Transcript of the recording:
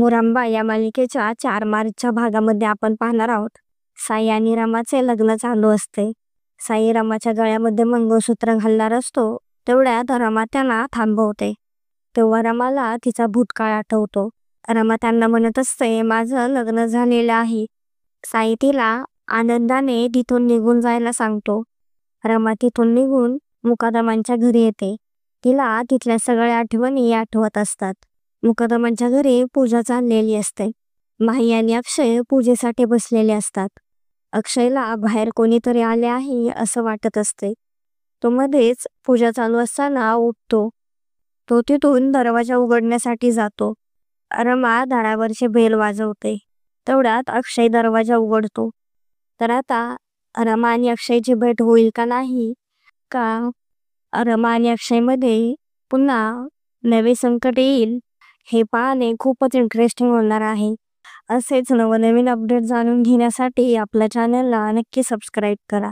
मुरांबा या मालिकेच्या 4 मार्चच्या भागामध्ये आपण पाहणार आहोत. साई आणि रमाचे लग्न चालू असते. साई रमाच्या गळ्यामध्ये मंगळसूत्र घालणार असतो. तेवढ्यात रमा त्यांना थांबवते. तेव्हा रमाला तिचा भूतकाळ आठवतो. रमा त्यांना म्हणत असते, माझं लग्न झालेलं आहे. साई तिला आनंदाने तिथून निघून जायला सांगतो. रमा तिथून निघून मुकादमांच्या घरी येते. तिला तिथल्या सगळ्या आठवणी आठवत असतात. मुकदमांच्या घरी पूजा चाललेली असते. माही आणि अक्षय पूजेसाठी बसलेले असतात. अक्षयला बाहेर कोणीतरी आले आहे असं वाटत असते. तो मध्येच पूजा चालू असताना उठतो. तो तिथून दरवाजा उघडण्यासाठी जातो. रमा दारावरची बेल वाजवते. तेवढ्यात अक्षय दरवाजा उघडतो. तर आता रमा आणि अक्षयची भेट होईल का नाही, का रमा आणि अक्षयमध्ये पुन्हा नवे संकट येईल, हे पाहणे खूपच इंटरेस्टिंग होणार आहे. असेच नवनवीन अपडेट जाणून घेण्यासाठी आपल्या चॅनलला नक्की सबस्क्राईब करा.